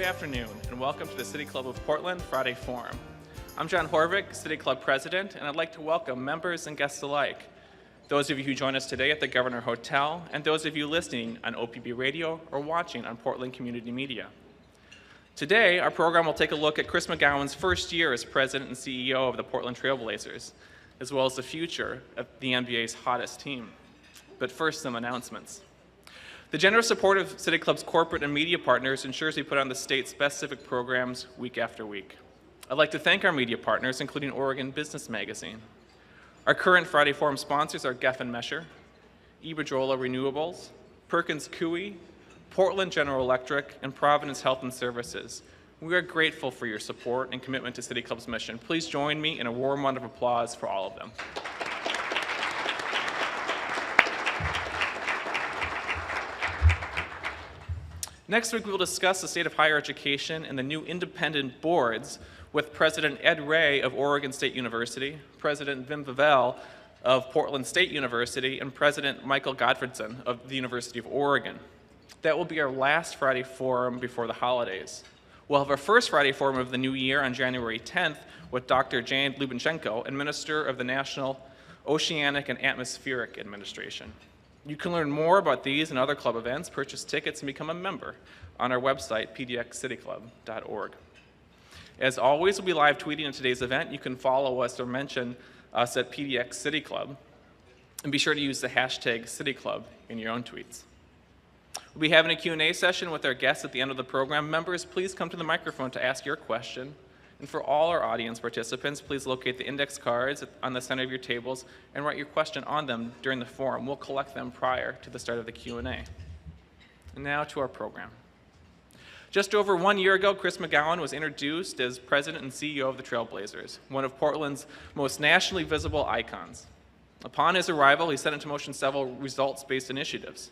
afternoon, and welcome to the City Club of Portland Friday Forum. I'm John Horvick, City Club President, and I'd like to welcome members and guests alike, those of you who join us today at the Governor Hotel, and those of you listening on OPB Radio or watching on Portland Community Media. Today, our program will take a look at Chris McGowan's first year as President and CEO of the Portland Trail Blazers, as well as the future of the NBA's hottest team. But first, some announcements. The generous support of City Club's corporate and media partners ensures we put on the state's best civic programs week after week. I'd like to thank our media partners, including Oregon Business Magazine. Our current Friday Forum sponsors are Geffen Mesher, Iberdrola Renewables, Perkins Coie, Portland General Electric, and Providence Health and Services. We are grateful for your support and commitment to City Club's mission. Please join me in a warm round of applause for all of them. Next week, we will discuss the state of higher education and the new independent boards with President Ed Ray of Oregon State University, President Wim Vavel of Portland State University, and President Michael Gottfredson of the University of Oregon. That will be our last Friday Forum before the holidays. We'll have our first Friday Forum of the new year on January 10th with Dr. Jan Lubashenko, Administrator of the National Oceanic and Atmospheric Administration. You can learn more about these and other club events, purchase tickets, and become a member on our website, pdxcityclub.org. As always, we'll be live tweeting in today's event. You can follow us or mention us at PDX City Club, and be sure to use the hashtag CityClub in your own tweets. We'll be having a Q&A session with our guests at the end of the program. Members, please come to the microphone to ask your question. And for all our audience participants, please locate the index cards on the center of your tables and write your question on them during the forum. We'll collect them prior to the start of the Q&A. And now to our program. Just over 1 year ago, Chris McGowan was introduced as President and CEO of the Trail Blazers, one of Portland's most nationally visible icons. Upon his arrival, he set into motion several results-based initiatives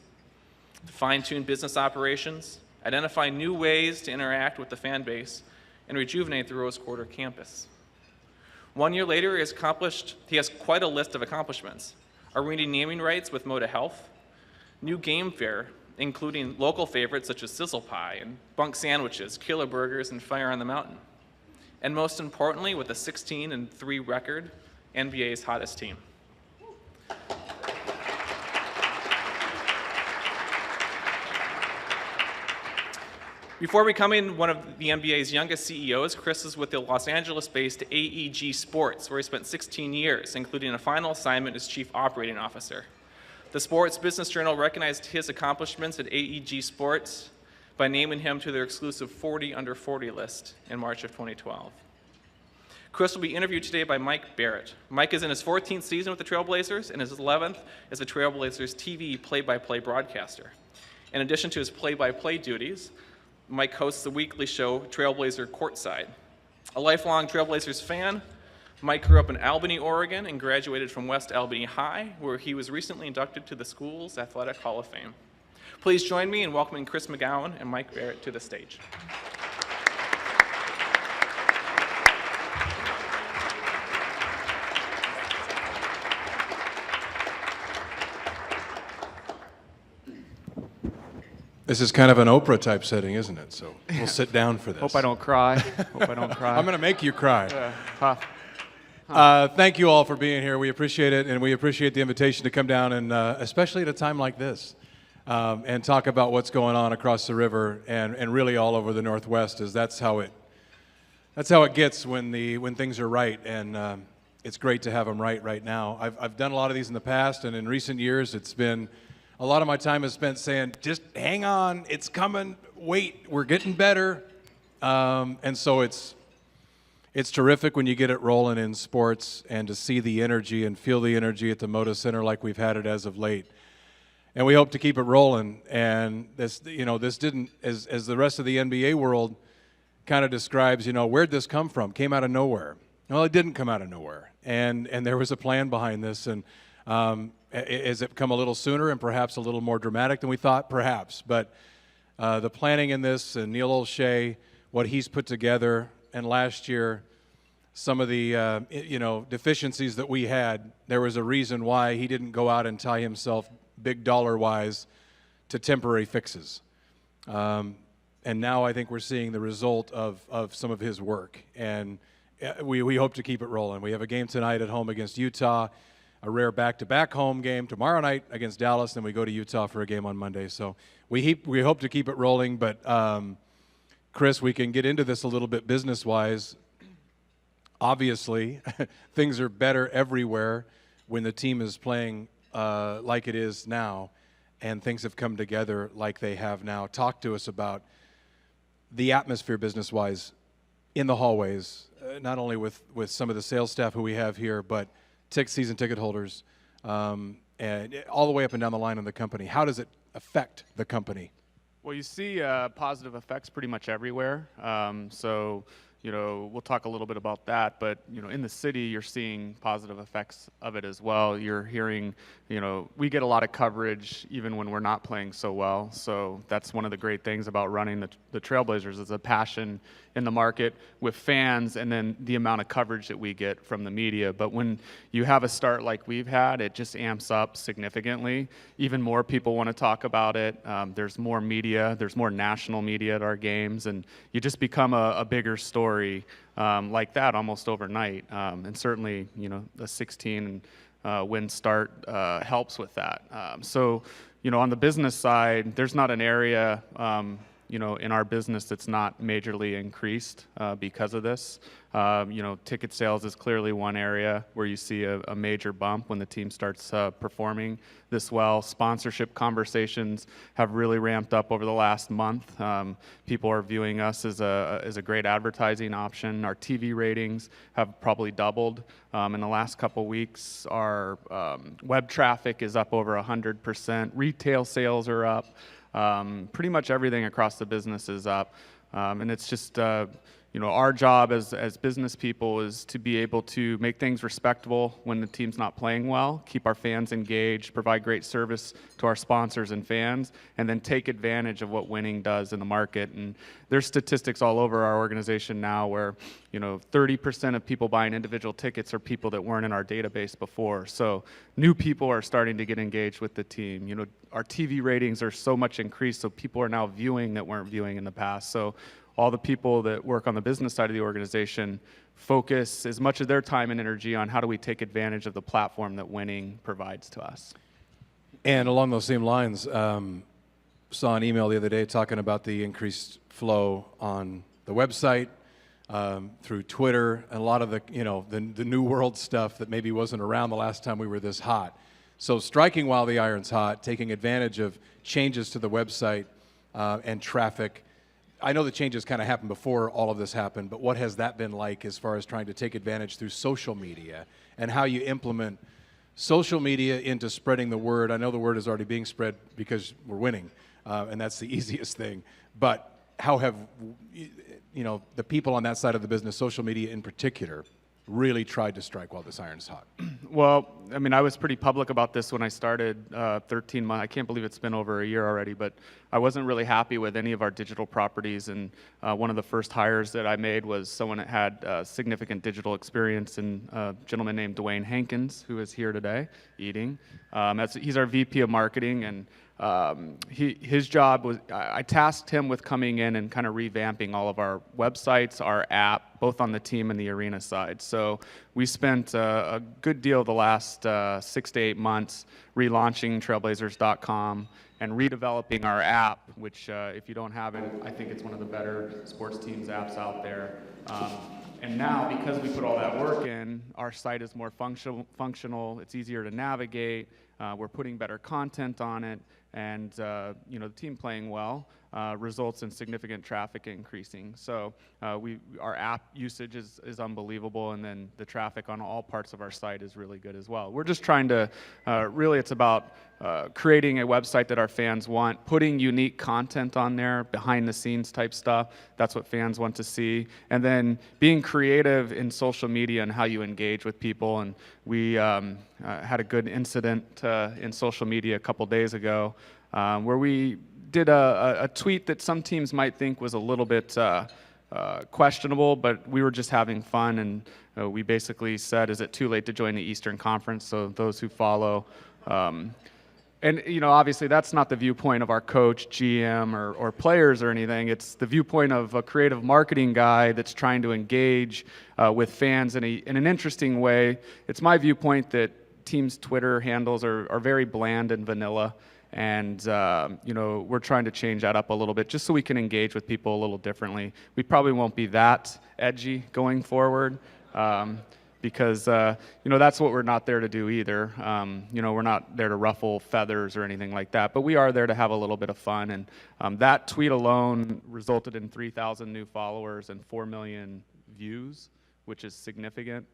to fine-tune business operations, identify new ways to interact with the fan base, and rejuvenate the Rose Quarter campus. 1 year later, he has quite a list of accomplishments. Arena naming rights with Moda Health, new game fare, including local favorites such as Sizzle Pie and Bunk Sandwiches, Killer Burgers, and Fire on the Mountain. And most importantly, with a 16-3 record, NBA's hottest team. Before becoming one of the NBA's youngest CEOs, Chris is with the Los Angeles-based AEG Sports, where he spent 16 years, including a final assignment as Chief Operating Officer. The Sports Business Journal recognized his accomplishments at AEG Sports by naming him to their exclusive 40 Under 40 list in March of 2012. Chris will be interviewed today by Mike Barrett. Mike is in his 14th season with the Trail Blazers and his 11th as the Trail Blazers TV play-by-play broadcaster. In addition to his play-by-play duties, Mike hosts the weekly show Trailblazer Courtside. A lifelong Trailblazers fan, Mike grew up in Albany, Oregon, and graduated from West Albany High, where he was recently inducted to the school's Athletic Hall of Fame. Please join me in welcoming Chris McGowan and Mike Barrett to the stage. This is kind of an Oprah type setting, isn't it? So we'll sit down for this. Hope I don't cry. Hope I don't cry. I'm going to make you cry. Huh. Thank you all for being here. We appreciate it, and we appreciate the invitation to come down, and especially at a time like this, and talk about what's going on across the river and really all over the Northwest. Is that's how it gets when things are right, and it's great to have them right now. I've done a lot of these in the past, and in recent years, it's been. A lot of my time is spent saying, just hang on, it's coming, wait, we're getting better. And so it's terrific when you get it rolling in sports and to see the energy and feel the energy at the Moda Center like we've had it as of late. And we hope to keep it rolling. And this didn't, as the rest of the NBA world kind of describes, where'd this come from? Came out of nowhere. Well, it didn't come out of nowhere. And there was a plan behind this. And has it come a little sooner and perhaps a little more dramatic than we thought? Perhaps. But the planning in this, and Neil Olszewski, what he's put together, and last year, some of the deficiencies that we had, there was a reason why he didn't go out and tie himself big dollar-wise to temporary fixes. now I think we're seeing the result of some of his work. And we hope to keep it rolling. We have a game tonight at home against Utah, a rare back-to-back home game tomorrow night against Dallas, then we go to Utah for a game on Monday. So we hope to keep it rolling. But Chris, we can get into this a little bit business-wise. Obviously, things are better everywhere when the team is playing like it is now, and things have come together like they have now. Talk to us about the atmosphere business-wise in the hallways, not only with some of the sales staff who we have here, but season ticket holders, and all the way up and down the line in the company. How does it affect the company? Well, you see positive effects pretty much everywhere. So, we'll talk a little bit about that, but, in the city, you're seeing positive effects of it as well. You're hearing, we get a lot of coverage even when we're not playing so well. So that's one of the great things about running the Trailblazers is a passion in the market with fans and then the amount of coverage that we get from the media. But when you have a start like we've had, it just amps up significantly. Even more people want to talk about it. There's more media. There's more national media at our games, and you just become a bigger story like that almost overnight. And certainly, the 16 win start helps with that. So, on the business side, there's not an area in our business that's not majorly increased because of this. Ticket sales is clearly one area where you see a major bump when the team starts performing this well. Sponsorship conversations have really ramped up over the last month. People are viewing us as a great advertising option. Our TV ratings have probably doubled in the last couple weeks. Our web traffic is up over 100%. Retail sales are up. Pretty much everything across the business is up, and it's just our job as business people is to be able to make things respectable when the team's not playing well, keep our fans engaged, provide great service to our sponsors and fans, and then take advantage of what winning does in the market. And there's statistics all over our organization now where 30% of people buying individual tickets are people that weren't in our database before. So new people are starting to get engaged with the team. Our TV ratings are so much increased, so people are now viewing that weren't viewing in the past. So all the people that work on the business side of the organization focus as much of their time and energy on how do we take advantage of the platform that winning provides to us. And along those same lines, saw an email the other day talking about the increased flow on the website, through Twitter, and a lot of the new world stuff that maybe wasn't around the last time we were this hot. So striking while the iron's hot, taking advantage of changes to the website and traffic. I know the changes kind of happened before all of this happened, but what has that been like as far as trying to take advantage through social media and how you implement social media into spreading the word? I know the word is already being spread because we're winning, and that's the easiest thing. But how have the people on that side of the business, social media in particular, really tried to strike while this iron's hot? Well, I was pretty public about this when I started 13 months. I can't believe it's been over a year already, but I wasn't really happy with any of our digital properties. And one of the first hires that I made was someone that had significant digital experience, and a gentleman named Dwayne Hankins, who is here today eating. He's our VP of marketing, and his job was, I tasked him with coming in and kind of revamping all of our websites, our app, both on the team and the arena side. So we spent a good deal of the last 6 to 8 months relaunching trailblazers.com and redeveloping our app, which if you don't have it, I think it's one of the better sports teams apps out there. And now, because we put all that work in, our site is more functional. It's easier to navigate. We're putting better content on it, and the team playing well results in significant traffic increasing. So our app usage is unbelievable, and then the traffic on all parts of our site is really good as well. We're just trying to really, it's about creating a website that our fans want, putting unique content on there, behind the scenes type stuff. That's what fans want to see. And then being creative in social media and how you engage with people. And we had a good incident in social media a couple days ago where we did a tweet that some teams might think was a little bit questionable, but we were just having fun. And we basically said, is it too late to join the Eastern Conference? So those who follow And, obviously that's not the viewpoint of our coach, GM, or players or anything. It's the viewpoint of a creative marketing guy that's trying to engage with fans in an interesting way. It's my viewpoint that teams' Twitter handles are very bland and vanilla. And, we're trying to change that up a little bit just so we can engage with people a little differently. We probably won't be that edgy going forward. Because, that's what we're not there to do either. We're not there to ruffle feathers or anything like that, but we are there to have a little bit of fun. And that tweet alone resulted in 3,000 new followers and 4 million views, which is significant.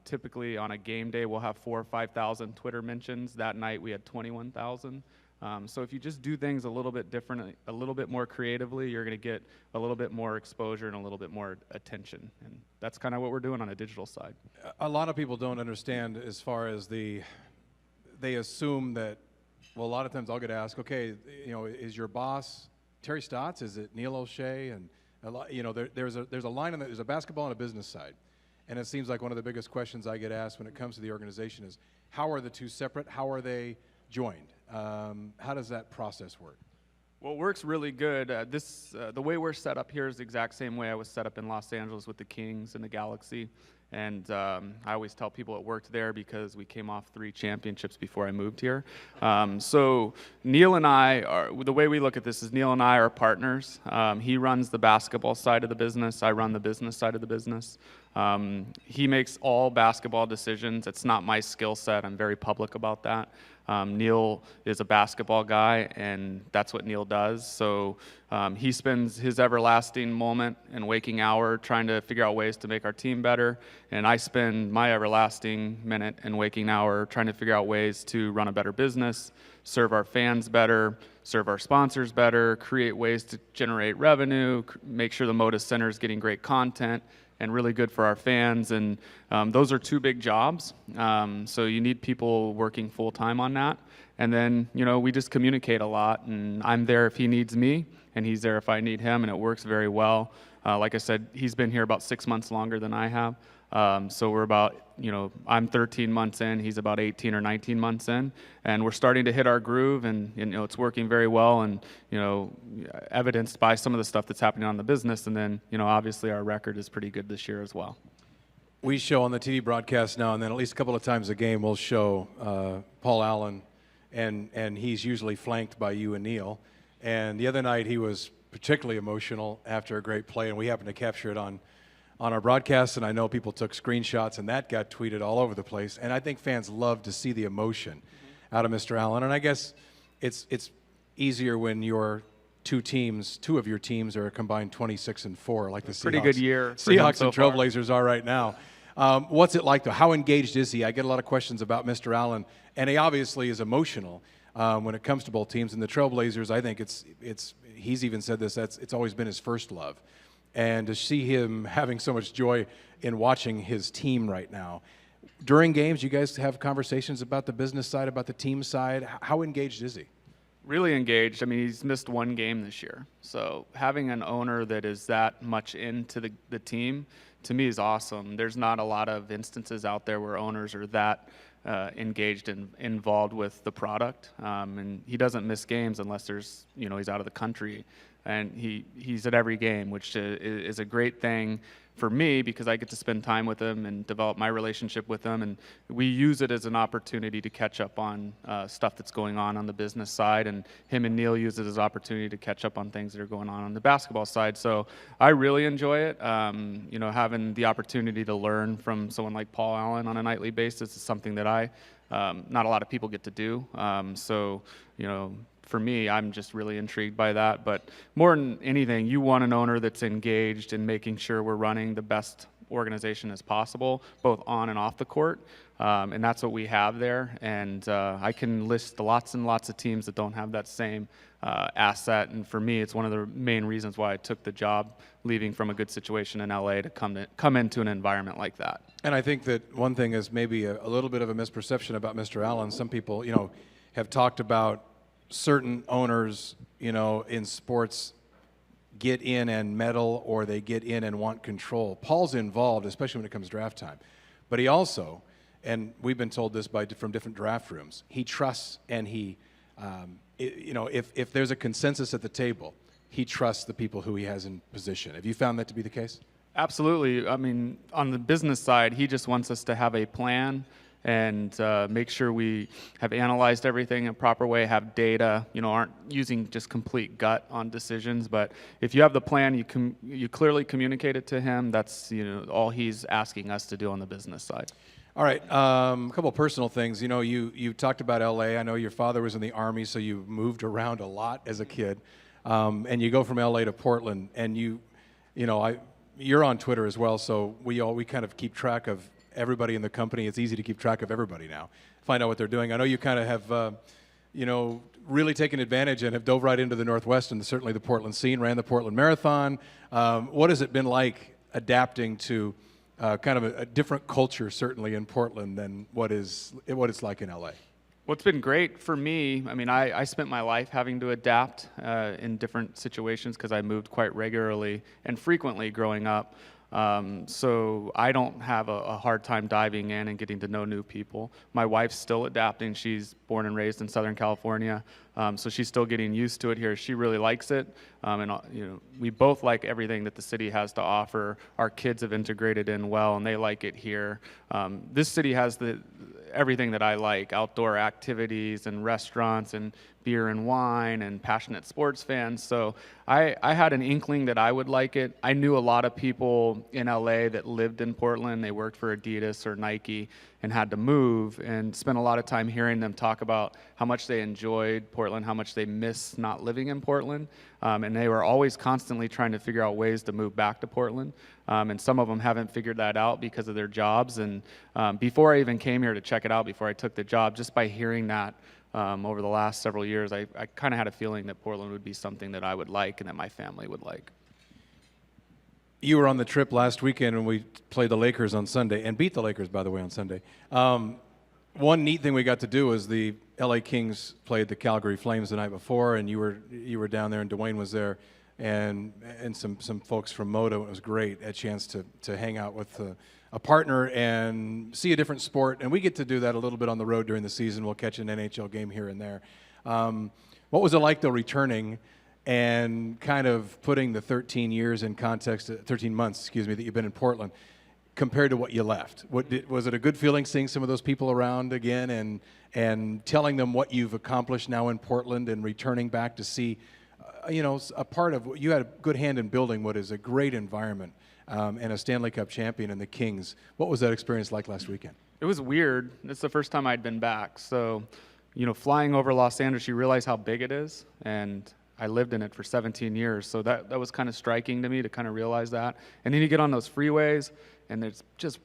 Typically on a game day, we'll have 4,000 or 5,000 Twitter mentions. That night we had 21,000. So if you just do things a little bit differently, a little bit more creatively, you're going to get a little bit more exposure and a little bit more attention. And that's kind of what we're doing on a digital side. A lot of people don't understand as far as they assume that, well, a lot of times I'll get asked, okay, is your boss Terry Stotts? Is it Neil O'Shea? And there's a line in there's a basketball and a business side. And it seems like one of the biggest questions I get asked when it comes to the organization is, how are the two separate? How are they joined? How does that process work? Well, it works really good. The way we're set up here is the exact same way I was set up in Los Angeles with the Kings and the Galaxy. And I always tell people it worked there because we came off 3 championships before I moved here. So Neil and I the way we look at this is Neil and I are partners. He runs the basketball side of the business. I run the business side of the business. He makes all basketball decisions. It's not my skill set. I'm very public about that. Neil is a basketball guy, and that's what Neil does. So he spends his everlasting moment and waking hour trying to figure out ways to make our team better, and I spend my everlasting minute and waking hour trying to figure out ways to run a better business, serve our fans better, serve our sponsors better, create ways to generate revenue, make sure the Moda Center is getting great content, and really good for our fans. And those are 2 big jobs. So you need people working full time on that. And then, we just communicate a lot, and I'm there if he needs me, and he's there if I need him, and it works very well. Like I said, he's been here about 6 months longer than I have. So we're about, I'm 13 months in, he's about 18 or 19 months in, and we're starting to hit our groove, and it's working very well, and evidenced by some of the stuff that's happening on the business, and then obviously our record is pretty good this year as well. We show on the TV broadcast now and then, at least a couple of times a game, we'll show Paul Allen, and he's usually flanked by you and Neil. And the other night he was particularly emotional after a great play, and we happened to capture it on our broadcast, and I know people took screenshots, and that got tweeted all over the place. And I think fans love to see the emotion out of Mr. Allen. And I guess it's easier when your two of your teams are a combined 26-4, like the Seahawks. Pretty good year. Seahawks and Trailblazers are right now. What's it like, though? How engaged is he? I get a lot of questions about Mr. Allen, and he obviously is emotional when it comes to both teams. And the Trailblazers, I think he's even said this, it's always been his first love. And to see him having so much joy in watching his team right now. During games, you guys have conversations about the business side, about the team side. How engaged is he? Really engaged. I mean, he's missed 1 game this year. So having an owner that is that much into the team, to me, is awesome. There's not a lot of instances out there where owners are that engaged and involved with the product. And he doesn't miss games unless he's out of the country. And he's at every game, which is a great thing for me because I get to spend time with him and develop my relationship with him. And we use it as an opportunity to catch up on stuff that's going on the business side. And him and Neil use it as an opportunity to catch up on things that are going on the basketball side. So I really enjoy it. Having the opportunity to learn from someone like Paul Allen on a nightly basis is something that not a lot of people get to do. For me, I'm just really intrigued by that. But more than anything, you want an owner that's engaged in making sure we're running the best organization as possible, both on and off the court. And that's what we have there. And I can list lots and lots of teams that don't have that same asset. And for me, it's one of the main reasons why I took the job, leaving from a good situation in LA to come into an environment like that. And I think that one thing is maybe a little bit of a misperception about Mr. Allen. Some people, have talked about certain owners, in sports get in and meddle, or they get in and want control. Paul's involved, especially when it comes to draft time. But he also, and we've been told this from different draft rooms, he trusts and if there's a consensus at the table, he trusts the people who he has in position. Have you found that to be the case? Absolutely. I mean, on the business side, he just wants us to have a plan and make sure we have analyzed everything in a proper way, have data, aren't using just complete gut on decisions. But if you have the plan, you clearly communicate it to him. That's all he's asking us to do on the business side. All right, a couple of personal things. You talked about LA. I know your father was in the Army, so you moved around a lot as a kid. And you go from LA to Portland, and you're on Twitter as well, so we kind of keep track of everybody in the company. It's easy to keep track of everybody now, find out what they're doing. I know you kind of have, really taken advantage and have dove right into the Northwest and certainly the Portland scene, ran the Portland Marathon. What has it been like adapting to kind of a different culture, certainly in Portland, than what it's like in LA? Well, it's been great for me. I mean, I spent my life having to adapt in different situations because I moved quite regularly and frequently growing up. So I don't have a hard time diving in and getting to know new people. My wife's still adapting. She's born and raised in Southern California, so she's still getting used to it here. She really likes it, we both like everything that the city has to offer. Our kids have integrated in well, and they like it here. This city has everything that I like: outdoor activities and restaurants and beer and wine and passionate sports fans. So I had an inkling that I would like it. I knew a lot of people in LA that lived in Portland. They worked for Adidas or Nike and had to move, and spent a lot of time hearing them talk about how much they enjoyed Portland, how much they miss not living in Portland. And they were always constantly trying to figure out ways to move back to Portland. And some of them haven't figured that out because of their jobs. And before I even came here to check it out, before I took the job, just by hearing that over the last several years, I kind of had a feeling that Portland would be something that I would like and that my family would like. You were on the trip last weekend when we played the Lakers on Sunday, and beat the Lakers, by the way, on Sunday. One neat thing we got to do was the LA Kings played the Calgary Flames the night before, and you were down there, and Dwayne was there, and some folks from Moto. It was great, a chance to hang out with a partner and see a different sport, and we get to do that a little bit on the road during the season. We'll catch an NHL game here and there. What was it like, though, returning and kind of putting the 13 years in context, 13 months, excuse me, that you've been in Portland, compared to what you left? Was it a good feeling seeing some of those people around again and telling them what you've accomplished now in Portland and returning back to see, a part of what you had a good hand in building what is a great environment and a Stanley Cup champion in the Kings? What was that experience like last weekend? It was weird. It's the first time I'd been back. So, flying over Los Angeles, you realize how big it is, and I lived in it for 17 years, so that was kind of striking to me to kind of realize that. And then you get on those freeways, and there's just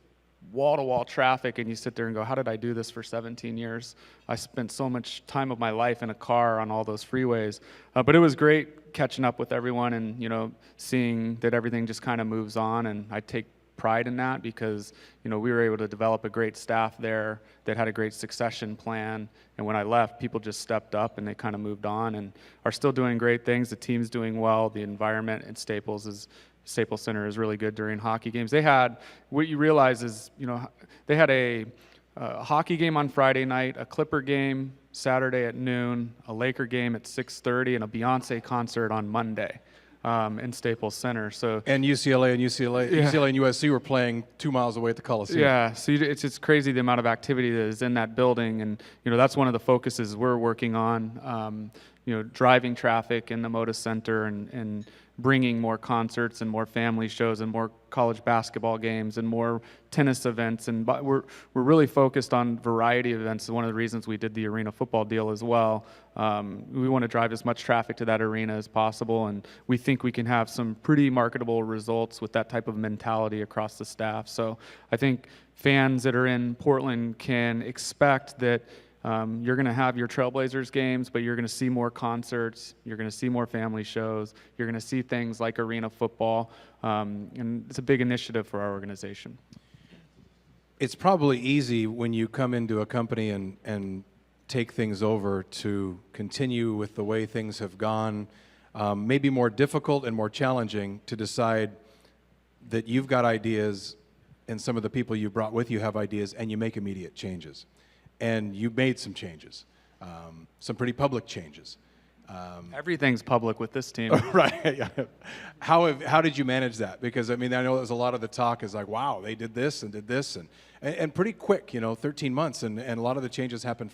wall-to-wall traffic, and you sit there and go, how did I do this for 17 years? I spent so much time of my life in a car on all those freeways. But it was great catching up with everyone and, seeing that everything just kind of moves on, and I take pride in that because, we were able to develop a great staff there that had a great succession plan. And when I left, people just stepped up and they kind of moved on and are still doing great things. The team's doing well. The environment at Staples Center is really good during hockey games. What you realize is, they had a hockey game on Friday night, a Clipper game Saturday at noon, a Laker game at 6:30, and a Beyonce concert on Monday. In Staples Center. So and UCLA and USC were playing 2 miles away at the Coliseum. Yeah, so it's crazy the amount of activity that is in that building, and that's one of the focuses we're working on. Driving traffic in the Moda Center and bringing more concerts and more family shows and more college basketball games and more tennis events, and we're really focused on variety of events. One of the reasons we did the arena football deal as well. We want to drive as much traffic to that arena as possible, and we think we can have some pretty marketable results with that type of mentality across the staff. So I think fans that are in Portland can expect that you're going to have your Trailblazers games, but you're going to see more concerts, you're going to see more family shows, you're going to see things like arena football, and it's a big initiative for our organization. It's probably easy when you come into a company and take things over to continue with the way things have gone. Maybe more difficult and more challenging to decide that you've got ideas and some of the people you brought with you have ideas, and you make immediate changes. And you made some changes, some pretty public changes. Everything's public with this team. Right. Yeah. How did you manage that? Because I mean, I know there's a lot of the talk is like, wow, they did this and pretty quick, 13 months, and a lot of the changes happened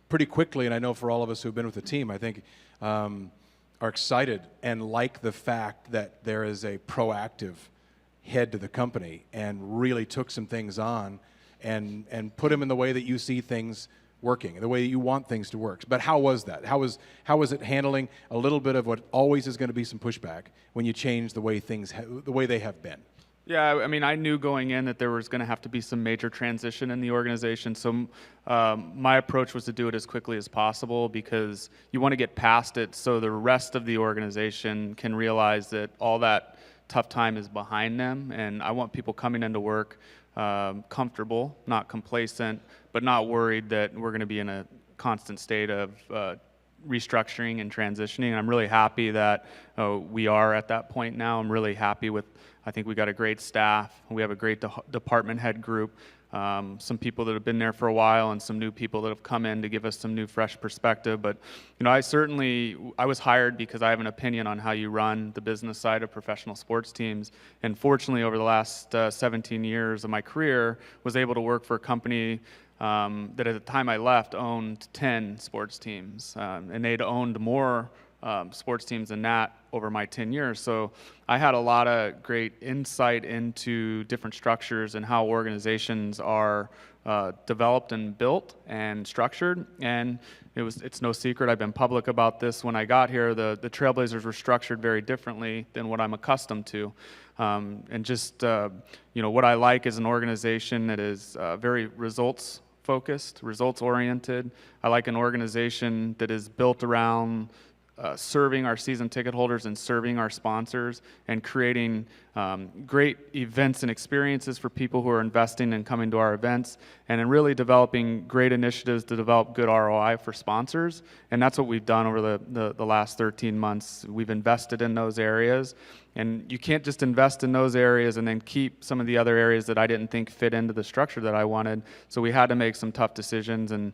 pretty quickly. And I know for all of us who've been with the team, I think are excited and like the fact that there is a proactive head to the company and really took some things on and put them in the way that you see things working, the way you want things to work. But how was that? How was it handling a little bit of what always is going to be some pushback when you change the way the way they have been? Yeah, I mean, I knew going in that there was going to have to be some major transition in the organization. So my approach was to do it as quickly as possible because you want to get past it so the rest of the organization can realize that all that tough time is behind them. And I want people coming into work comfortable, not complacent, but not worried that we're going to be in a constant state of restructuring and transitioning. And I'm really happy that we are at that point now. I'm really happy with, I think we got a great staff. We have a great department head group, some people that have been there for a while and some new people that have come in to give us some new fresh perspective. But I was hired because I have an opinion on how you run the business side of professional sports teams. And fortunately, over the last 17 years of my career, was able to work for a company that at the time I left owned 10 sports teams, and they'd owned more sports teams than that over my 10 years. So I had a lot of great insight into different structures and how organizations are developed and built and structured. And it's no secret, I've been public about this. When I got here, the Trailblazers were structured very differently than what I'm accustomed to. What I like is an organization that is very results focused, results oriented. I like an organization that is built around serving our season ticket holders and serving our sponsors and creating great events and experiences for people who are investing and coming to our events, and in really developing great initiatives to develop good ROI for sponsors. And that's what we've done over the last 13 months. We've invested in those areas, and you can't just invest in those areas and then keep some of the other areas that I didn't think fit into the structure that I wanted. So we had to make some tough decisions, and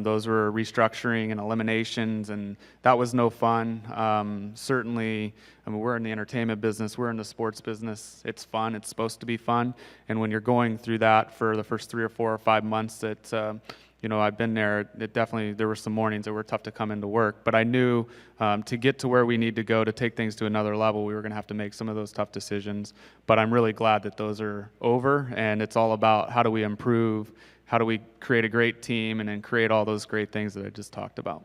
those were restructuring and eliminations, and that was no fun. Certainly, we're in the entertainment business, we're in the sports business. It's fun, it's supposed to be fun, and when you're going through that for the first 3 or 4 or 5 months that I've been there, there were some mornings that were tough to come into work, but I knew to get to where we need to go to take things to another level, we were going to have to make some of those tough decisions. But I'm really glad that those are over, and it's all about how do we improve, how do we create a great team, and then create all those great things that I just talked about.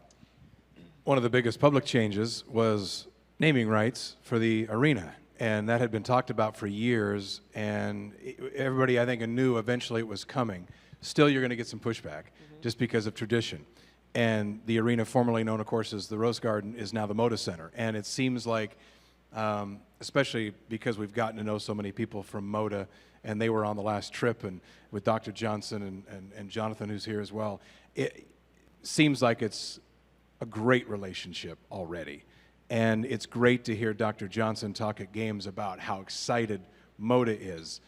One of the biggest public changes was naming rights for the arena, and that had been talked about for years, and everybody, I think, knew eventually it was coming. Still, you're going to get some pushback just because of tradition. And the arena, formerly known, of course, as the Rose Garden, is now the Moda Center. And it seems like, especially because we've gotten to know so many people from Moda, and they were on the last trip, and with Dr. Johnson and Jonathan, who's here as well, it seems like it's a great relationship already. And it's great to hear Dr. Johnson talk at games about how excited Moda is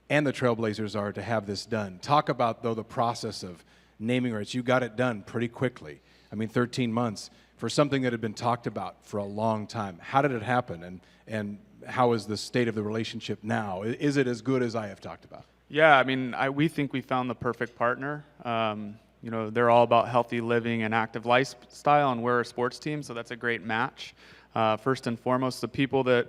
and the Trailblazers are to have this done. Talk about, though, the process of naming rights. You got it done pretty quickly. I mean, 13 months for something that had been talked about for a long time. How did it happen, and how is the state of the relationship now? Is it as good as I have talked about? Yeah, I mean, we think we found the perfect partner. They're all about healthy living and active lifestyle, and we're a sports team, so that's a great match. First and foremost, the people that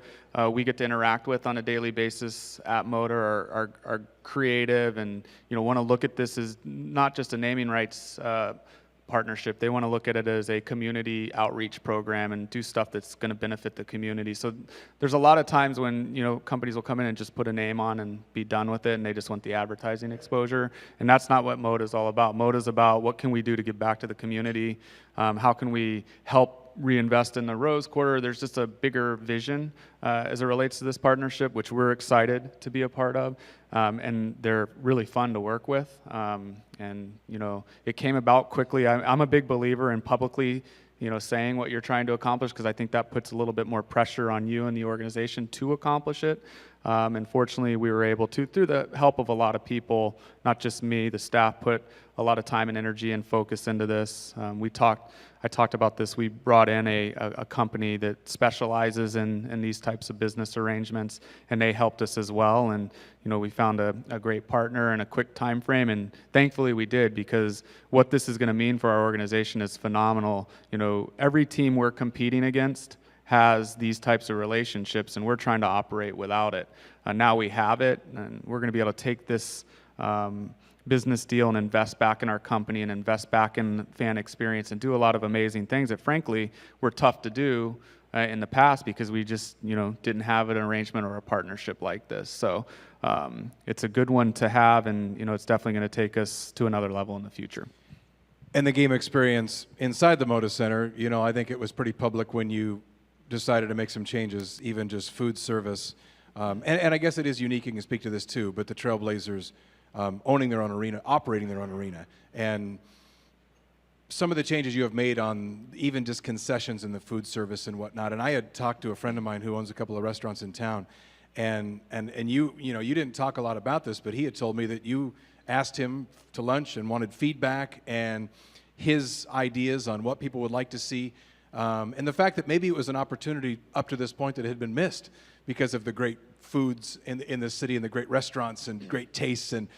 we get to interact with on a daily basis at Moda are creative and want to look at this as not just a naming rights partnership. They want to look at it as a community outreach program and do stuff that's going to benefit the community. So there's a lot of times when companies will come in and just put a name on and be done with it, and they just want the advertising exposure. And that's not what Moda is all about. Moda is about what can we do to give back to the community? How can we help reinvest in the Rose Quarter? There's just a bigger vision as it relates to this partnership, which we're excited to be a part of, and they're really fun to work with. It came about quickly. I'm a big believer in publicly saying what you're trying to accomplish, because I think that puts a little bit more pressure on you and the organization to accomplish it. And fortunately, we were able to, through the help of a lot of people, not just me, the staff put a lot of time and energy and focus into this. I talked about this. We brought in a company that specializes in these types of business arrangements, and they helped us as well. And we found a great partner in a quick time frame, and thankfully we did, because what this is going to mean for our organization is phenomenal. Every team we're competing against has these types of relationships, and we're trying to operate without it. Now we have it, and we're going to be able to take this business deal and invest back in our company and invest back in fan experience and do a lot of amazing things that frankly were tough to do in the past, because we just didn't have an arrangement or a partnership like this. So it's a good one to have, and it's definitely going to take us to another level in the future. And the game experience inside the Moda Center, I think it was pretty public when you decided to make some changes, even just food service. And I guess it is unique, you can speak to this too, but the Trailblazers owning their own arena, operating their own arena, and some of the changes you have made on even just concessions in the food service and whatnot. And I had talked to a friend of mine who owns a couple of restaurants in town, and you didn't talk a lot about this, but he had told me that you asked him to lunch and wanted feedback and his ideas on what people would like to see. And the fact that maybe it was an opportunity up to this point that had been missed because of the great foods in the city and the great restaurants and great tastes. And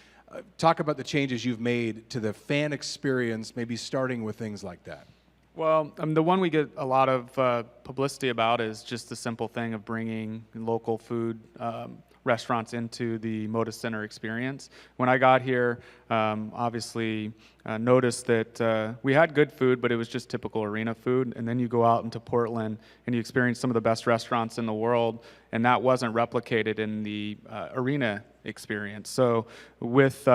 talk about the changes you've made to the fan experience, maybe starting with things like that. Well, the one we get a lot of publicity about is just the simple thing of bringing local food restaurants into the Moda Center experience. When I got here, obviously noticed that we had good food, but it was just typical arena food. And then you go out into Portland and you experience some of the best restaurants in the world, and that wasn't replicated in the arena experience. So with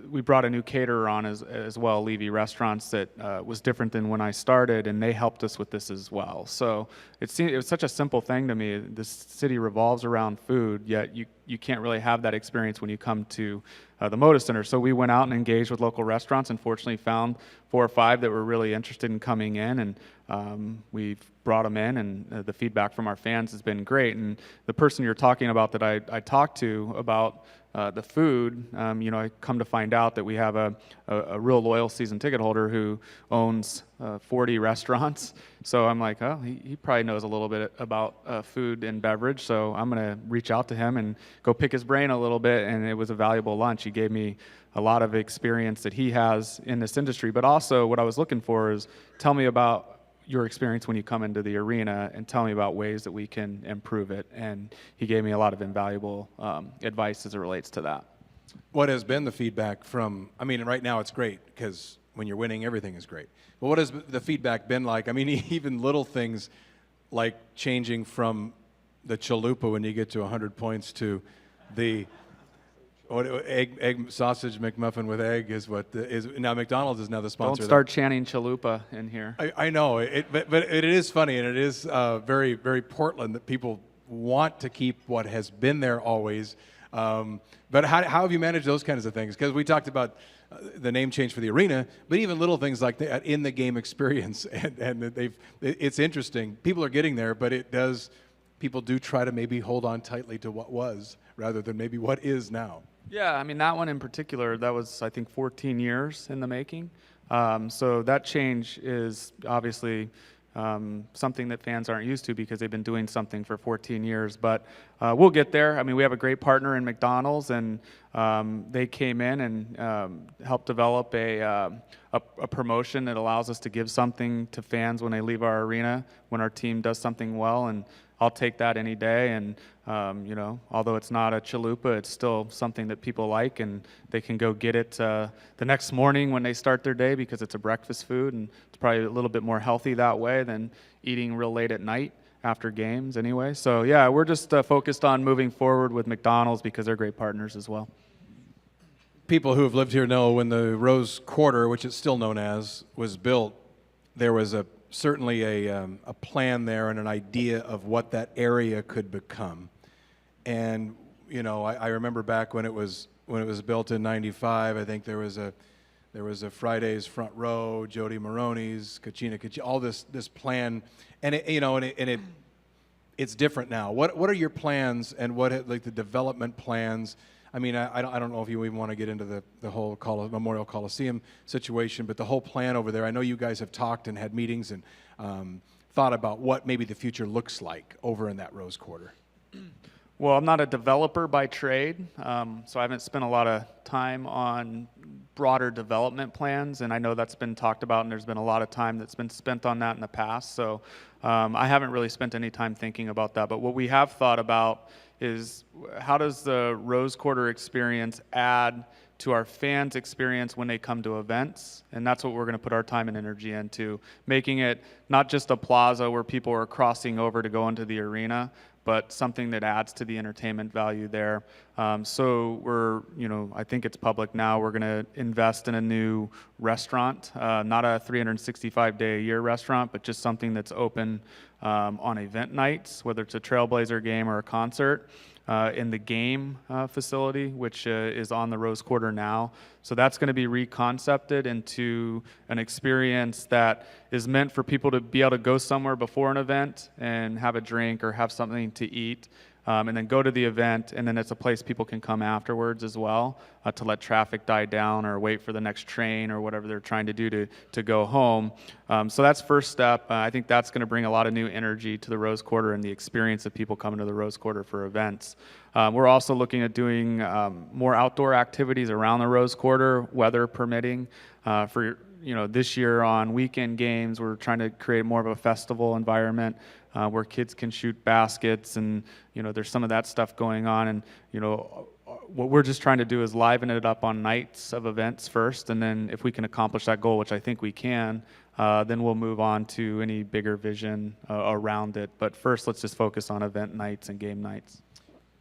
we brought a new caterer on as well, Levy Restaurants, that was different than when I started, and they helped us with this as well. So it was such a simple thing to me. This city revolves around food, yet you can't really have that experience when you come to the Moda Center. So we went out and engaged with local restaurants, and fortunately found 4 or 5 that were really interested in coming in, and we've brought them in, and the feedback from our fans has been great. And the person you're talking about that I talked to about the food, I come to find out that we have a real loyal season ticket holder who owns 40 restaurants. So I'm like, oh, he probably knows a little bit about food and beverage. So I'm going to reach out to him and go pick his brain a little bit. And it was a valuable lunch. He gave me a lot of experience that he has in this industry. But also what I was looking for is, tell me about your experience when you come into the arena, and tell me about ways that we can improve it. And he gave me a lot of invaluable advice as it relates to that. What has been the feedback from, right now it's great because when you're winning, everything is great. But what has the feedback been like? Even little things like changing from the chalupa when you get to 100 points to the egg sausage McMuffin with egg is what is now. McDonald's is now the sponsor. Don't start chanting chalupa in here. I know but it is funny, and it is very, very Portland that people want to keep what has been there always. But how have you managed those kinds of things? Because we talked about the name change for the arena, but even little things like that in the game experience, and it's interesting. People are getting there, but people do try to maybe hold on tightly to what was rather than maybe what is now. Yeah, that one in particular, that was, I think, 14 years in the making. So that change is obviously something that fans aren't used to because they've been doing something for 14 years. But we'll get there. We have a great partner in McDonald's, and they came in and helped develop a promotion that allows us to give something to fans when they leave our arena, when our team does something well. And I'll take that any day, and although it's not a chalupa, it's still something that people like, and they can go get it the next morning when they start their day because it's a breakfast food, and it's probably a little bit more healthy that way than eating real late at night after games anyway. So yeah, we're just focused on moving forward with McDonald's because they're great partners as well. People who have lived here know when the Rose Quarter, which it's still known as, was built, there was certainly a plan there and an idea of what that area could become. And I remember back when it was built in '95. I think there was a Friday's Front Row, Jody Maroney's, Kachina, all this plan, and it it's different now. What are your plans and like the development plans? I mean, I don't know if you even want to get into the whole Memorial Coliseum situation, but the whole plan over there. I know you guys have talked and had meetings and thought about what maybe the future looks like over in that Rose Quarter. Well, I'm not a developer by trade, so I haven't spent a lot of time on broader development plans, and I know that's been talked about, and there's been a lot of time that's been spent on that in the past, so I haven't really spent any time thinking about that. But what we have thought about is how does the Rose Quarter experience add to our fans' experience when they come to events, and that's what we're going to put our time and energy into, making it not just a plaza where people are crossing over to go into the arena, but something that adds to the entertainment value there. So we're, I think it's public now, we're gonna invest in a new restaurant, not a 365-day-a-year restaurant, but just something that's open on event nights, whether it's a Trailblazer game or a concert, in the game facility, which is on the Rose Quarter now. So that's going to be reconcepted into an experience that is meant for people to be able to go somewhere before an event and have a drink or have something to eat, and then go to the event, and then it's a place people can come afterwards as well, to let traffic die down or wait for the next train or whatever they're trying to do to go home. So that's first step. I think that's going to bring a lot of new energy to the Rose Quarter and the experience of people coming to the Rose Quarter for events. We're also looking at doing more outdoor activities around the Rose Quarter, weather permitting. For this year on weekend games, we're trying to create more of a festival environment where kids can shoot baskets, and there's some of that stuff going on. And what we're just trying to do is liven it up on nights of events first, and then if we can accomplish that goal, which I think we can, then we'll move on to any bigger vision around it. But first, let's just focus on event nights and game nights.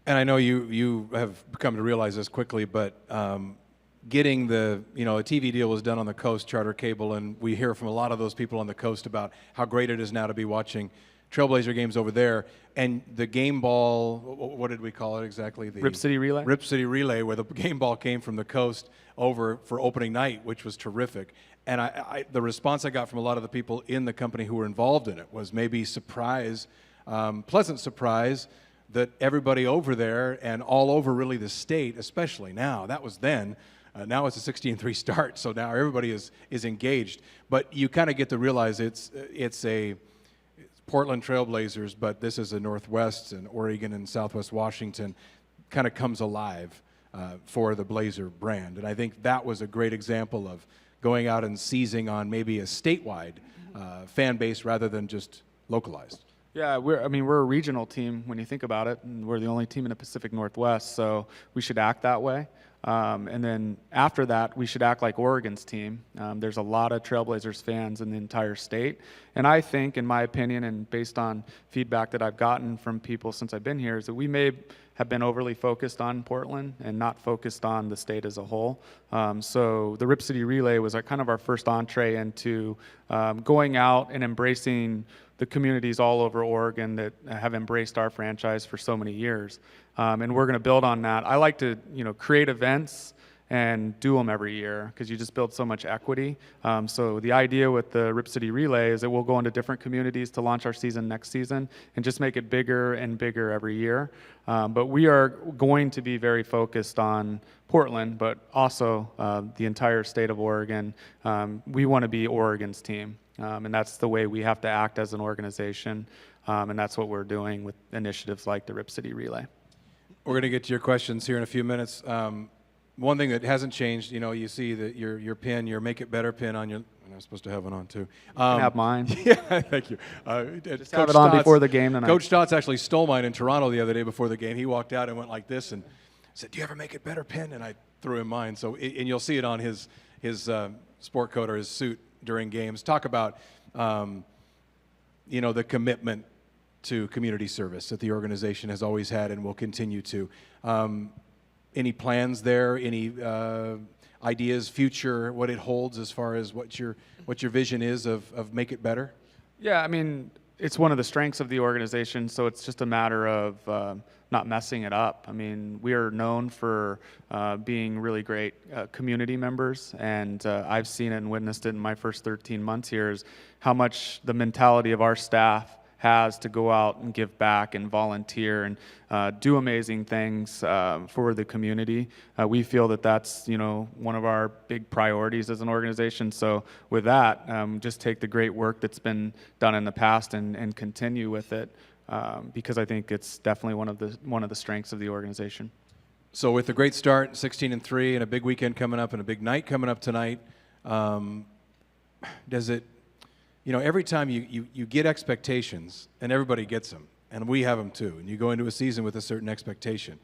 And I know you have come to realize this quickly, but getting a TV deal was done on the coast, charter cable, and we hear from a lot of those people on the coast about how great it is now to be watching Trailblazer games over there. And the game ball, what did we call it exactly? The Rip City Relay? Rip City Relay, where the game ball came from the coast over for opening night, which was terrific. And the response I got from a lot of the people in the company who were involved in it was maybe surprise, pleasant surprise, that everybody over there and all over really the state, especially now, that was then, now it's a 16-3 start, so now everybody is engaged. But you kind of get to realize it's Portland Trailblazers, but this is a Northwest and Oregon and Southwest Washington kind of comes alive for the Blazer brand. And I think that was a great example of going out and seizing on maybe a statewide fan base rather than just localized. Yeah, we're a regional team when you think about it, and we're the only team in the Pacific Northwest, so we should act that way. And then after that, we should act like Oregon's team. There's a lot of Trailblazers fans in the entire state, and I think, in my opinion, and based on feedback that I've gotten from people since I've been here, is that we may have been overly focused on Portland and not focused on the state as a whole. So the Rip City Relay was kind of our first entree into going out and embracing the communities all over Oregon that have embraced our franchise for so many years. And we're going to build on that. I like to, create events and do them every year because you just build so much equity. So the idea with the Rip City Relay is that we'll go into different communities to launch our season next season and just make it bigger and bigger every year. But we are going to be very focused on Portland, but also the entire state of Oregon. We want to be Oregon's team. And that's the way we have to act as an organization, and that's what we're doing with initiatives like the Rip City Relay. We're going to get to your questions here in a few minutes. One thing that hasn't changed, you see that your pin, your Make It Better pin on your, and I'm supposed to have one on too. You can have mine. Yeah, thank you. Just have it on before the game tonight. Coach Stotts actually stole mine in Toronto the other day before the game. He walked out and went like this and said, "Do you ever Make It Better pin?" And I threw him mine. So, and you'll see it on his sport coat or his suit during games. Talk about, the commitment to community service that the organization has always had and will continue to. Any plans there? Any ideas, future, what it holds as far as what your vision is of Make It Better? Yeah, it's one of the strengths of the organization, so it's just a matter of not messing it up. We are known for being really great community members, and I've seen it and witnessed it in my first 13 months here, is how much the mentality of our staff has to go out and give back and volunteer and do amazing things for the community. We feel that that's, one of our big priorities as an organization. So with that, just take the great work that's been done in the past and continue with it, because I think it's definitely one of the strengths of the organization. So with a great start, 16-3, and a big weekend coming up and a big night coming up tonight, does it, every time you get expectations, and everybody gets them, and we have them too, and you go into a season with a certain expectation.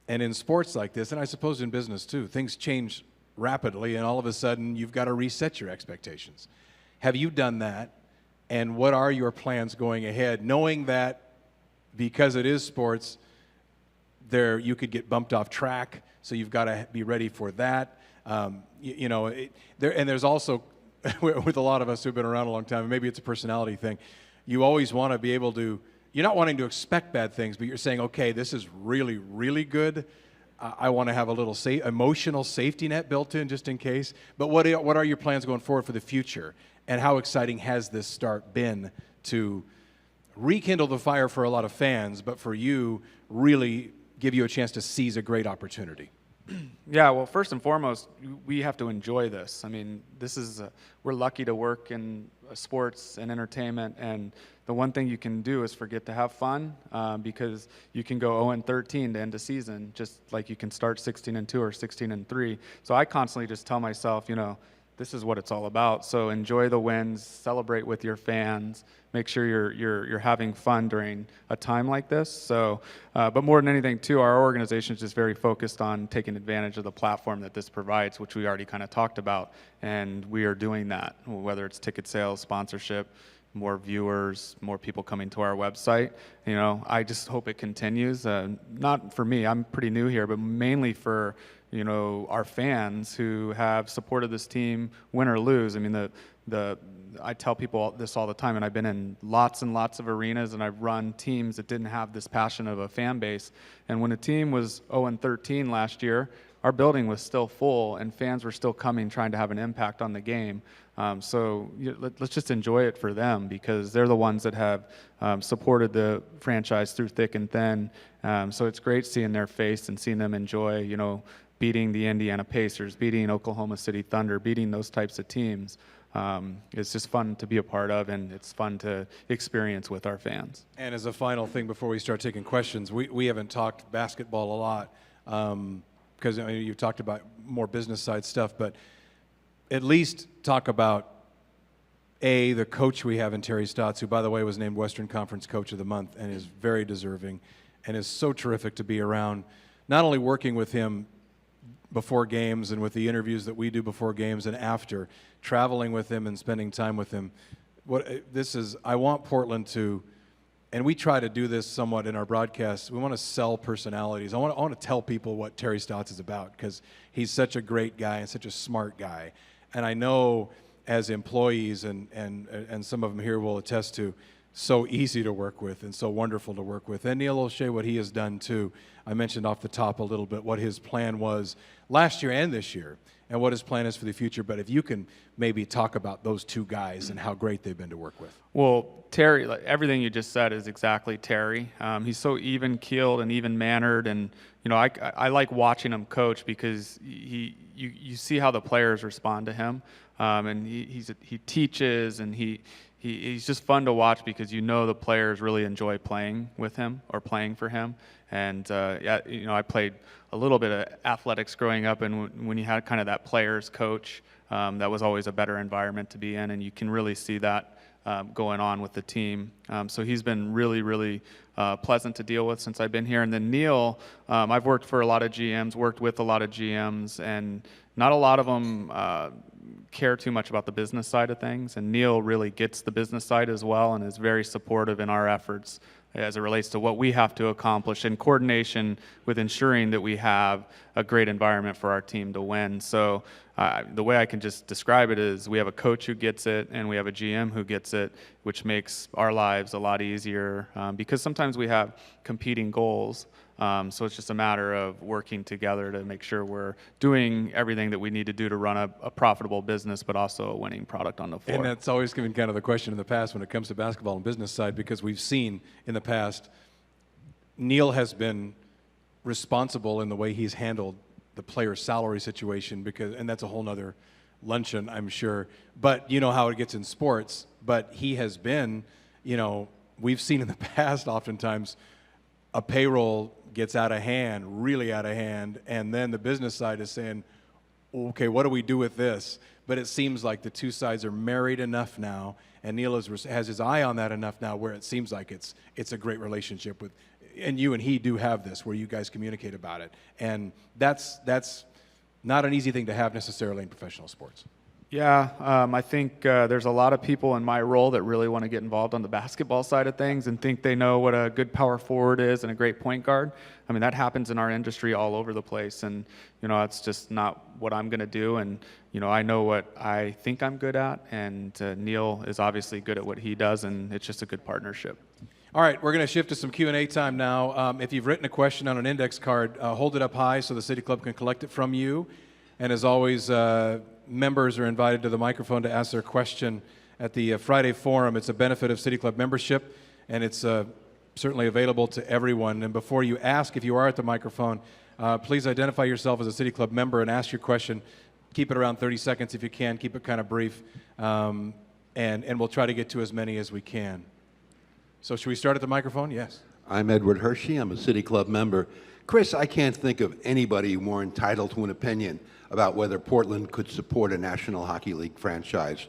And in sports like this, and I suppose in business too, things change rapidly, and all of a sudden you've got to reset your expectations. Have you done that? And what are your plans going ahead, knowing that because it is sports, you could get bumped off track, so you've got to be ready for that. And there's also, with a lot of us who've been around a long time, maybe it's a personality thing, you always want to be able to, you're not wanting to expect bad things, but you're saying, okay, this is really, really good. I want to have a little emotional safety net built in just in case. But what are your plans going forward for the future? And how exciting has this start been to rekindle the fire for a lot of fans, but for you, really give you a chance to seize a great opportunity? Yeah, well, first and foremost, we have to enjoy this. I mean, we're lucky to work in sports and entertainment, and the one thing you can do is forget to have fun, because you can go 0-13 to end a season, just like you can start 16-2 or 16-3. So I constantly just tell myself, this is what it's all about. So enjoy the wins, celebrate with your fans, make sure you're having fun during a time like this. So, but more than anything, too, our organization is just very focused on taking advantage of the platform that this provides, which we already kind of talked about, and we are doing that. Whether it's ticket sales, sponsorship, more viewers, more people coming to our website. I just hope it continues. Not for me, I'm pretty new here, but mainly for our fans who have supported this team, win or lose. I mean, I tell people this all the time, and I've been in lots and lots of arenas, and I've run teams that didn't have this passion of a fan base. And when a team was 0-13 last year, our building was still full, and fans were still coming, trying to have an impact on the game. So let's just enjoy it for them, because they're the ones that have supported the franchise through thick and thin. So it's great seeing their face and seeing them enjoy, beating the Indiana Pacers, beating Oklahoma City Thunder, beating those types of teams. It's just fun to be a part of, and it's fun to experience with our fans. And as a final thing before we start taking questions, we haven't talked basketball a lot, because you've talked about more business side stuff, but at least talk about the coach we have in Terry Stotts, who, by the way, was named Western Conference Coach of the Month and is very deserving and is so terrific to be around, not only working with him before games and with the interviews that we do before games and after, traveling with him and spending time with him. I want Portland to, and we try to do this somewhat in our broadcasts, we want to sell personalities. I want to tell people what Terry Stotts is about, because he's such a great guy and such a smart guy. And I know as employees, and some of them here will attest to, so easy to work with and so wonderful to work with. And Neil O'Shea, what he has done too. I mentioned off the top a little bit what his plan was last year and this year, and what his plan is for the future. But if you can maybe talk about those two guys and how great they've been to work with. Well, Terry, everything you just said is exactly Terry. He's so even-keeled and even-mannered, and I like watching him coach, because you see how the players respond to him, and he teaches, and he's just fun to watch, because the players really enjoy playing with him or playing for him. And I played a little bit of athletics growing up, and when you had kind of that players coach, that was always a better environment to be in, and you can really see that going on with the team. So he's been really, really pleasant to deal with since I've been here. And then Neil, I've worked for a lot of GMs, worked with a lot of GMs, and not a lot of them care too much about the business side of things. And Neil really gets the business side as well, and is very supportive in our efforts as it relates to what we have to accomplish in coordination with ensuring that we have a great environment for our team to win. So the way I can just describe it is we have a coach who gets it, and we have a GM who gets it, which makes our lives a lot easier, because sometimes we have competing goals. So it's just a matter of working together to make sure we're doing everything that we need to do to run a profitable business, but also a winning product on the floor. And that's always been kind of the question in the past when it comes to basketball and business side, because we've seen in the past, Neil has been responsible in the way he's handled the player salary situation, and that's a whole nother luncheon, I'm sure. But you know how it gets in sports. But he has been, we've seen in the past oftentimes a payroll gets out of hand, really out of hand, and then the business side is saying, okay, what do we do with this? But it seems like the two sides are married enough now, and Neil has his eye on that enough now where it seems like it's a great relationship with, and you and he do have this where you guys communicate about it. And that's not an easy thing to have necessarily in professional sports. Yeah, I think there's a lot of people in my role that really want to get involved on the basketball side of things and think they know what a good power forward is and a great point guard. I mean, that happens in our industry all over the place, and it's just not what I'm going to do. And I know what I think I'm good at, and Neil is obviously good at what he does, and it's just a good partnership. All right, we're going to shift to some Q&A time now. If you've written a question on an index card, hold it up high so the City Club can collect it from you. And as always, members are invited to the microphone to ask their question at the Friday Forum. It's a benefit of City Club membership, and it's certainly available to everyone. And before you ask, if you are at the microphone, please identify yourself as a City Club member and ask your question. Keep it around 30 seconds if you can. Keep it kind of brief, and we'll try to get to as many as we can. So should we start at the microphone? Yes. I'm Edward Hershey. I'm a City Club member. Chris, I can't think of anybody more entitled to an opinion about whether Portland could support a National Hockey League franchise.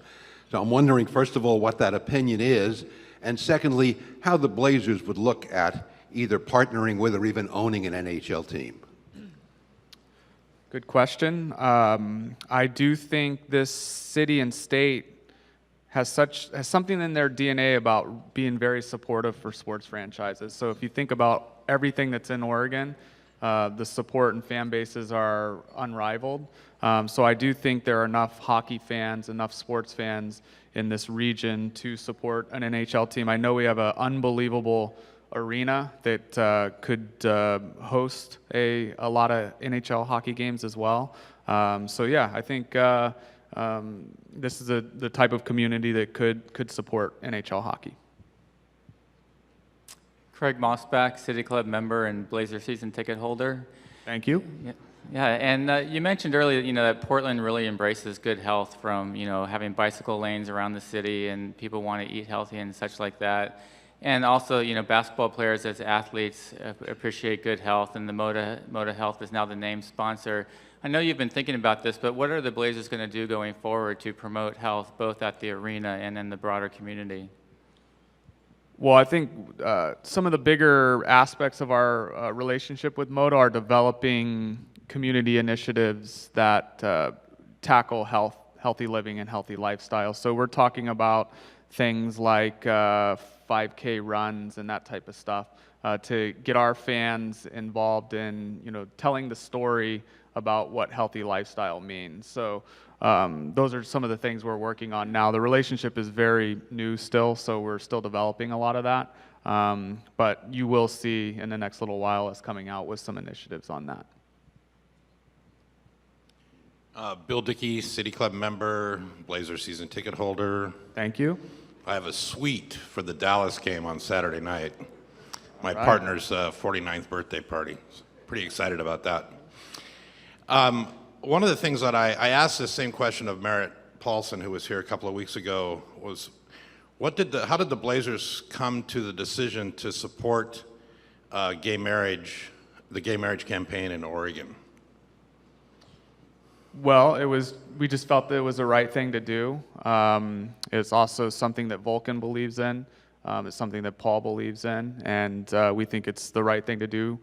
So I'm wondering, first of all, what that opinion is, and secondly, how the Blazers would look at either partnering with or even owning an NHL team. Good question. I do think this city and state has something in their DNA about being very supportive for sports franchises. So if you think about everything that's in Oregon, the support and fan bases are unrivaled. So I do think there are enough hockey fans, enough sports fans in this region to support an NHL team. I know we have an unbelievable arena that could host a lot of NHL hockey games as well. So yeah, I think this is the type of community that could support NHL hockey. Craig Mossback, City Club member and Blazer season ticket holder. Thank you. Yeah, and you mentioned earlier, that Portland really embraces good health from, having bicycle lanes around the city and people want to eat healthy and such like that. And also, basketball players as athletes appreciate good health, and the Moda Health is now the name sponsor. I know you've been thinking about this, but what are the Blazers going to do going forward to promote health both at the arena and in the broader community? Well, I think some of the bigger aspects of our relationship with Moda are developing community initiatives that tackle healthy living and healthy lifestyle. So we're talking about things like 5K runs and that type of stuff to get our fans involved in, telling the story about what healthy lifestyle means. So those are some of the things we're working on now. The relationship is very new still, so we're still developing a lot of that. But you will see in the next little while us coming out with some initiatives on that. Bill Dickey, City Club member, Blazer season ticket holder. Thank you. I have a suite for the Dallas game on Saturday night. My partner's 49th birthday party. Pretty excited about that. One of the things that I asked the same question of Merritt Paulson, who was here a couple of weeks ago, was how did the Blazers come to the decision to support the gay marriage campaign in Oregon? Well, we just felt that it was the right thing to do. It's also something that Vulcan believes in. It's something that Paul believes in, and we think it's the right thing to do.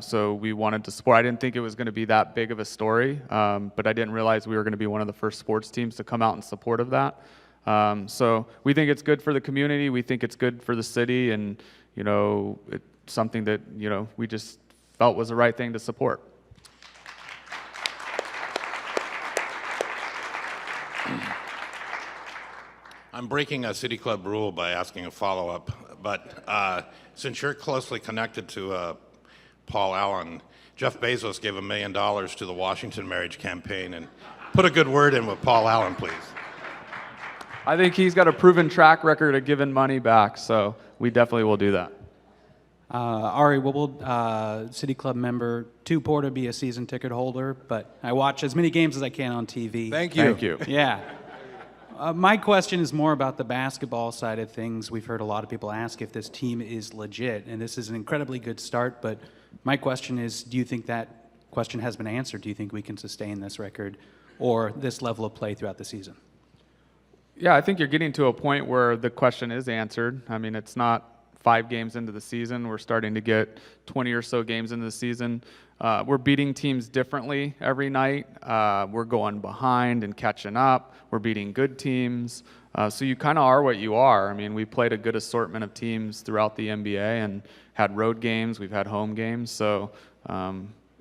So we wanted to support. I didn't think it was going to be that big of a story, but I didn't realize we were going to be one of the first sports teams to come out in support of that. So we think it's good for the community. We think it's good for the city, and it's something that we just felt was the right thing to support. I'm breaking a City Club rule by asking a follow-up, but since you're closely connected to Paul Allen. Jeff Bezos gave $1 million to the Washington marriage campaign, and put a good word in with Paul Allen, please. I think he's got a proven track record of giving money back, so we definitely will do that. Ari, will City Club member 2 Porter be a season ticket holder? But I watch as many games as I can on TV. Thank you. Thank you. Yeah. My question is more about the basketball side of things. We've heard a lot of people ask if this team is legit, and this is an incredibly good start, but my question is, do you think that question has been answered? Do you think we can sustain this record or this level of play throughout the season? Yeah, I think you're getting to a point where the question is answered. I mean, it's not 5 games into the season. We're starting to get 20 or so games into the season. We're beating teams differently every night. We're going behind and catching up. We're beating good teams. So you kind of are what you are. I mean, we played a good assortment of teams throughout the NBA and had road games. We've had home games. So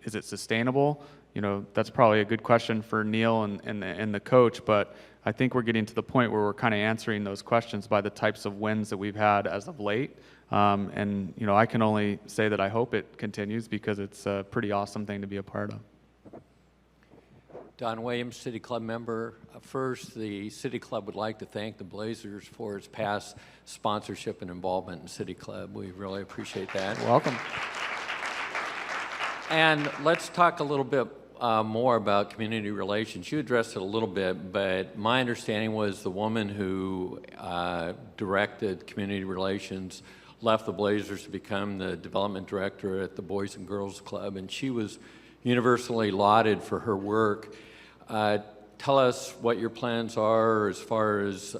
is it sustainable? You know, that's probably a good question for Neil and the coach, but I think we're getting to the point where we're kind of answering those questions by the types of wins that we've had as of late. And, you know, I can only say that I hope it continues because it's a pretty awesome thing to be a part of. Don Williams, City Club member. First, the City Club would like to thank the Blazers for its past sponsorship and involvement in City Club. We really appreciate that. Welcome. And let's talk a little bit more about community relations. You addressed it a little bit, but my understanding was the woman who directed community relations left the Blazers to become the development director at the Boys and Girls Club, and she was universally lauded for her work. Tell us what your plans are as far as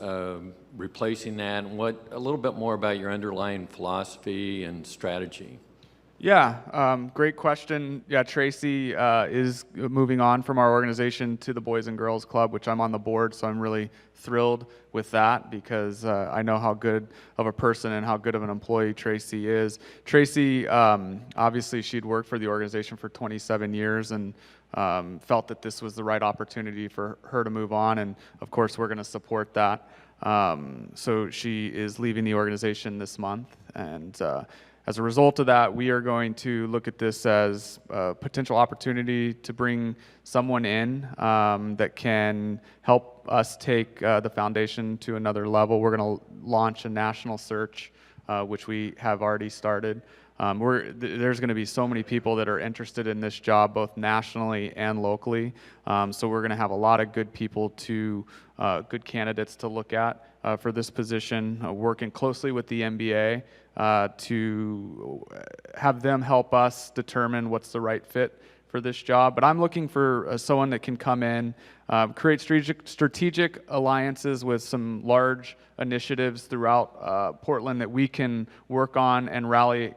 replacing that, and a little bit more about your underlying philosophy and strategy. Yeah, great question. Yeah, Tracy is moving on from our organization to the Boys and Girls Club, which I'm on the board, so I'm really thrilled with that because I know how good of a person and how good of an employee Tracy is. Tracy, obviously she'd worked for the organization for 27 years and felt that this was the right opportunity for her to move on, and of course we're going to support that. So she is leaving the organization this month, and as a result of that, we are going to look at this as a potential opportunity to bring someone in that can help us take the foundation to another level. We're going to launch a national search, which we have already started. There's going to be so many people that are interested in this job, both nationally and locally. So we're going to have a lot of good people good candidates to look at for this position, working closely with the NBA to have them help us determine what's the right fit for this job. But I'm looking for someone that can come in, create strategic alliances with some large initiatives throughout Portland that we can work on and rally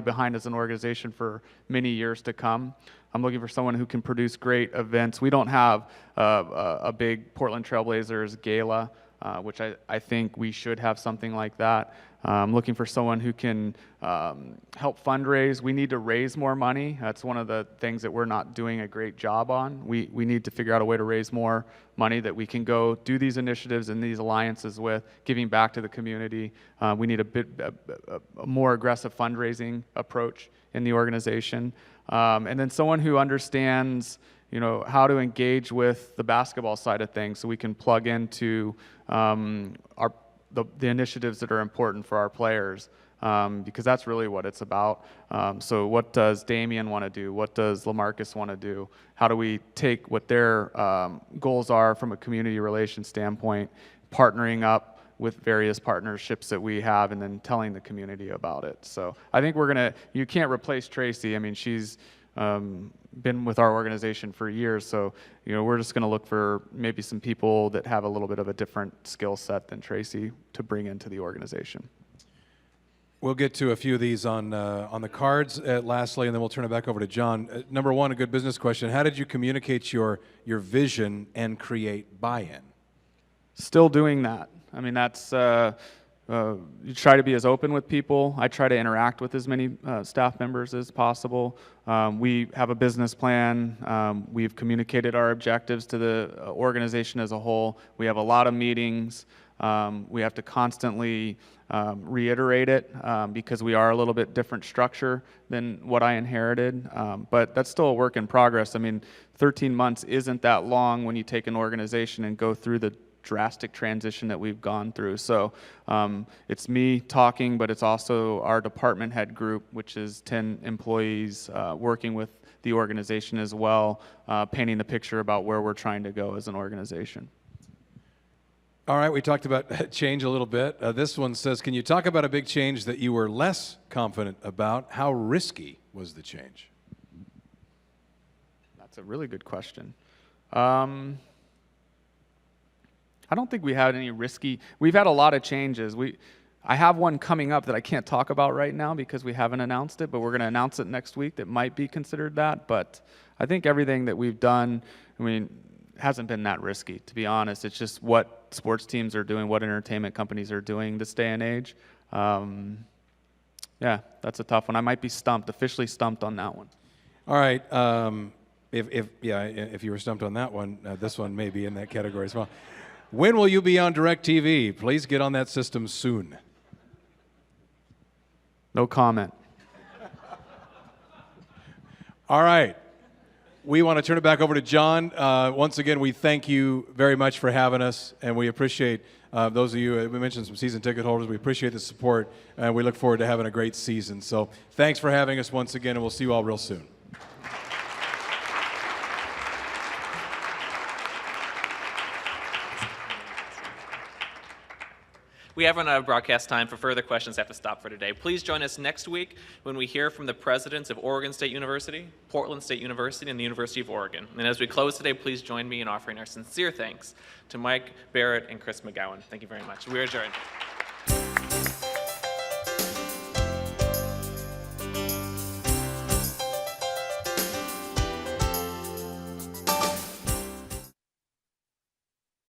behind as an organization for many years to come. I'm looking for someone who can produce great events. We don't have a big Portland Trailblazers gala, which I think we should have something like that. I'm looking for someone who can help fundraise. We need to raise more money. That's one of the things that we're not doing a great job on. We need to figure out a way to raise more money that we can go do these initiatives and these alliances with, giving back to the community. We need a more aggressive fundraising approach in the organization. And then someone who understands how to engage with the basketball side of things so we can plug into the initiatives that are important for our players, because that's really what it's about. So what does Damian want to do? What does LaMarcus want to do? How do we take what their goals are from a community relations standpoint, partnering up with various partnerships that we have, and then telling the community about it. So I think you can't replace Tracy. I mean, she's been with our organization for years, so we're just going to look for maybe some people that have a little bit of a different skill set than Tracy to bring into the organization. We'll get to a few of these on the cards lastly, and then we'll turn it back over to John. Number one, a good business question. How did you communicate your vision and create buy-in? Still doing that. I mean, that's you try to be as open with people. I try to interact with as many staff members as possible. We have a business plan. We've communicated our objectives to the organization as a whole. We have a lot of meetings. We have to constantly reiterate it because we are a little bit different structure than what I inherited, but that's still a work in progress. I mean, 13 months isn't that long when you take an organization and go through the drastic transition that we've gone through. So it's me talking, but it's also our department head group, which is 10 employees working with the organization as well, painting the picture about where we're trying to go as an organization. All right, we talked about change a little bit. This one says, can you talk about a big change that you were less confident about? How risky was the change? That's a really good question. I don't think we had any risky. We've had a lot of changes. I have one coming up that I can't talk about right now because we haven't announced it, but we're going to announce it next week that might be considered that. But I think everything that we've done, I mean, hasn't been that risky, to be honest. It's just what sports teams are doing, what entertainment companies are doing this day and age. Yeah, that's a tough one. I might be officially stumped on that one. All right. If you were stumped on that one, this one may be in that category as well. When will you be on DirecTV? Please get on that system soon. No comment. All right. We want to turn it back over to John. Once again, we thank you very much for having us, and we appreciate those of you, we mentioned some season ticket holders, we appreciate the support, and we look forward to having a great season. So thanks for having us once again, and we'll see you all real soon. We have run out of broadcast time. For further questions, have to stop for today. Please join us next week when we hear from the presidents of Oregon State University, Portland State University, and the University of Oregon. And as we close today, please join me in offering our sincere thanks to Mike Barrett and Chris McGowan. Thank you very much. We are adjourned.